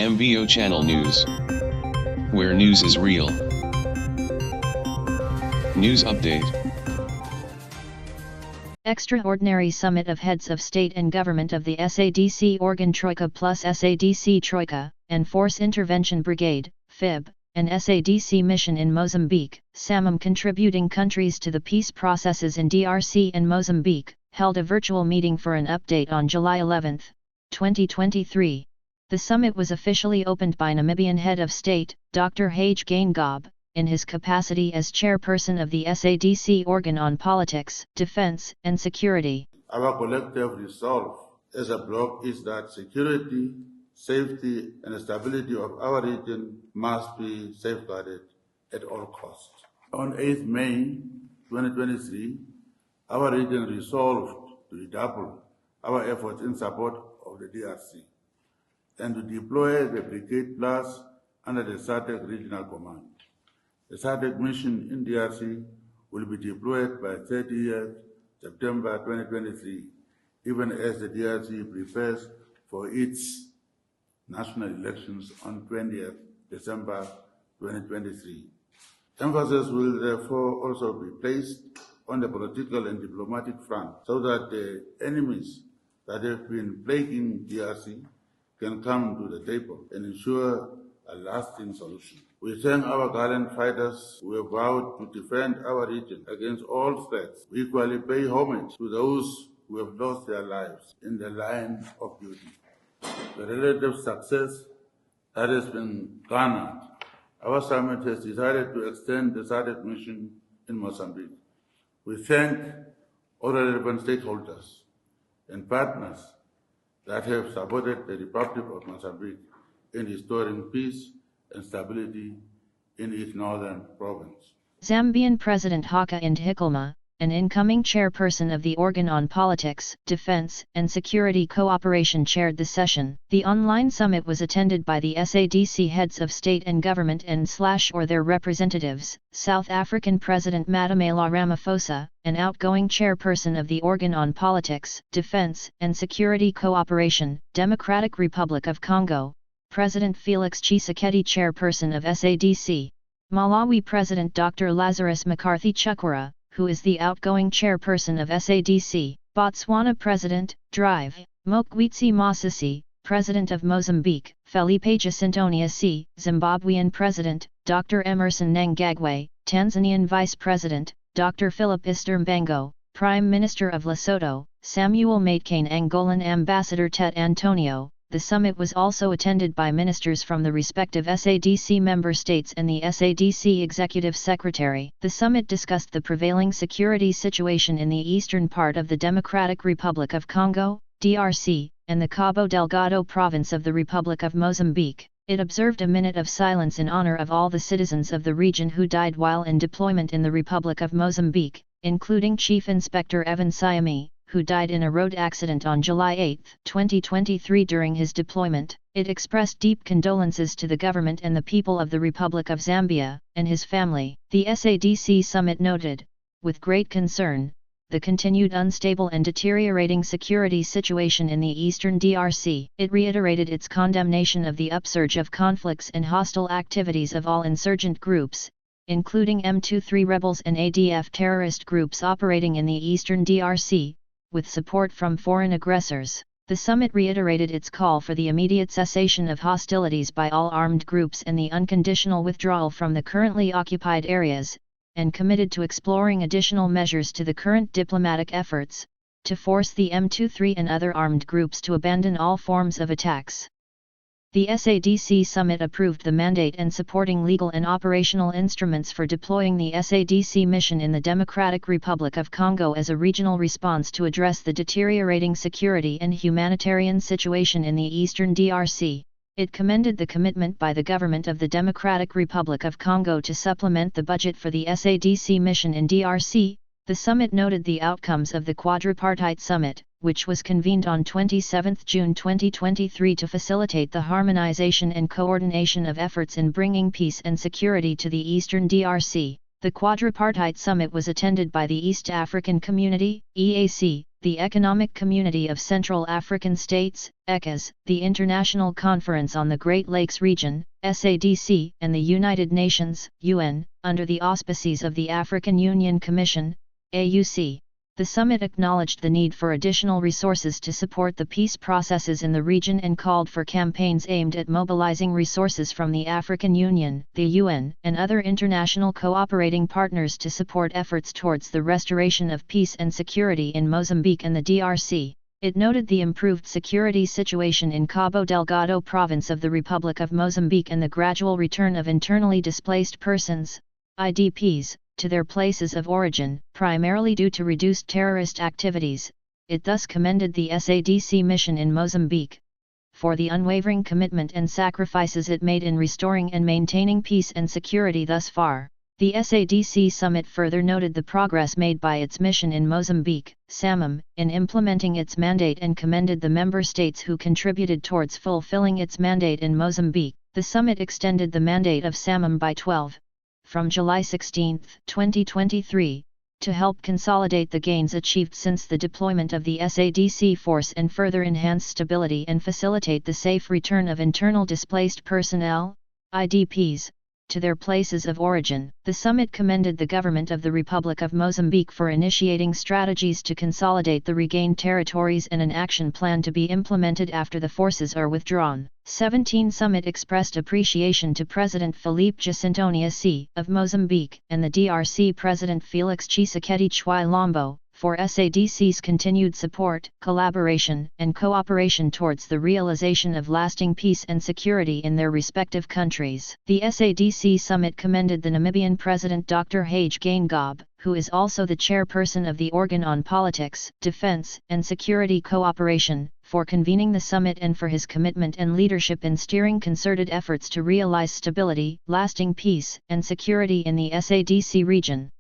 MVO Channel News, where news is real. News update. Extraordinary Summit of Heads of State and Government of the SADC Organ Troika plus SADC Troika, and Force Intervention Brigade, FIB, and SADC Mission in Mozambique, SAMIM contributing countries to the peace processes in DRC and Mozambique, held a virtual meeting for an update on July 11, 2023. The summit was officially opened by Namibian Head of State, Dr. Hage Geingob, in his capacity as chairperson of the SADC Organ on Politics, Defense and Security. Our collective resolve as a bloc is that security, safety and stability of our region must be safeguarded at all costs. On 8 May 2023, our region resolved to redouble our efforts in support of the DRC and to deploy the Brigade Plus under the Sadc Regional Command. The Sadc mission in DRC will be deployed by 30th September 2023, even as the DRC prepares for its national elections on 20th December 2023. Emphasis will therefore also be placed on the political and diplomatic front so that the enemies that have been plaguing DRC can come to the table and ensure a lasting solution. We thank our gallant fighters who have vowed to defend our region against all threats. We equally pay homage to those who have lost their lives in the line of duty. The relative success that has been garnered, our summit has decided to extend the Sadc mission in Mozambique. We thank all relevant stakeholders and partners that have supported the Republic of Mozambique in restoring peace and stability in its northern province. Zambian President Hakainde Hichilema, an incoming chairperson of the Organ on Politics, Defense and Security Cooperation, chaired the session. The online summit was attended by the SADC heads of state and government and/or their representatives, South African President Matamela Ramaphosa, an outgoing chairperson of the Organ on Politics, Defense and Security Cooperation, Democratic Republic of Congo, President Felix Tshisekedi, chairperson of SADC, Malawi President Dr. Lazarus McCarthy Chukwera, who is the outgoing chairperson of SADC, Botswana President, Drive, Mokwetsi Masisi, President of Mozambique, Felipe Jacinto Nyusi, Zimbabwean President, Dr. Emerson Mnangagwa, Tanzanian Vice President, Dr. Philip Isturmbango, Prime Minister of Lesotho, Samuel Matekane, Angolan Ambassador Tet Antonio. The summit was also attended by ministers from the respective SADC member states and the SADC Executive Secretary. The summit discussed the prevailing security situation in the eastern part of the Democratic Republic of Congo, DRC, and the Cabo Delgado province of the Republic of Mozambique. It observed a minute of silence in honor of all the citizens of the region who died while in deployment in the Republic of Mozambique, including Chief Inspector Evan Siami, who died in a road accident on July 8, 2023 during his deployment. It expressed deep condolences to the government and the people of the Republic of Zambia, and his family. The SADC summit noted, with great concern, the continued unstable and deteriorating security situation in the eastern DRC. It reiterated its condemnation of the upsurge of conflicts and hostile activities of all insurgent groups, including M23 rebels and ADF terrorist groups operating in the eastern DRC, with support from foreign aggressors. The summit reiterated its call for the immediate cessation of hostilities by all armed groups and the unconditional withdrawal from the currently occupied areas, and committed to exploring additional measures to the current diplomatic efforts, to force the M23 and other armed groups to abandon all forms of attacks. The SADC summit approved the mandate and supporting legal and operational instruments for deploying the SADC mission in the Democratic Republic of Congo as a regional response to address the deteriorating security and humanitarian situation in the eastern DRC. It commended the commitment by the government of the Democratic Republic of Congo to supplement the budget for the SADC mission in DRC. The summit noted the outcomes of the quadripartite summit, which was convened on 27 June 2023 to facilitate the harmonization and coordination of efforts in bringing peace and security to the eastern DRC. The quadripartite summit was attended by the East African Community, EAC, the Economic Community of Central African States, ECAS, the International Conference on the Great Lakes Region, SADC, and the United Nations, UN, under the auspices of the African Union Commission, AUC. The summit acknowledged the need for additional resources to support the peace processes in the region and called for campaigns aimed at mobilizing resources from the African Union, the UN, and other international cooperating partners to support efforts towards the restoration of peace and security in Mozambique and the DRC. It noted the improved security situation in Cabo Delgado province of the Republic of Mozambique and the gradual return of internally displaced persons, IDPs, to their places of origin, primarily due to reduced terrorist activities. It thus commended the SADC mission in Mozambique for the unwavering commitment and sacrifices it made in restoring and maintaining peace and security thus far. The SADC summit further noted the progress made by its mission in Mozambique, SAMIM, in implementing its mandate and commended the member states who contributed towards fulfilling its mandate in Mozambique. The summit extended the mandate of SAMIM by 12 from July 16, 2023, to help consolidate the gains achieved since the deployment of the SADC force and further enhance stability and facilitate the safe return of internal displaced personnel, IDPs, to their places of origin. The summit commended the government of the Republic of Mozambique for initiating strategies to consolidate the regained territories and an action plan to be implemented after the forces are withdrawn. 17 Summit expressed appreciation to President Felipe Jacinto Nyusi of Mozambique and the DRC President Felix Tshisekedi Tshilombo for SADC's continued support, collaboration, and cooperation towards the realization of lasting peace and security in their respective countries. The SADC summit commended the Namibian President Dr. Hage Geingob, who is also the chairperson of the Organ on Politics, Defense, and Security Cooperation, for convening the summit and for his commitment and leadership in steering concerted efforts to realize stability, lasting peace, and security in the SADC region.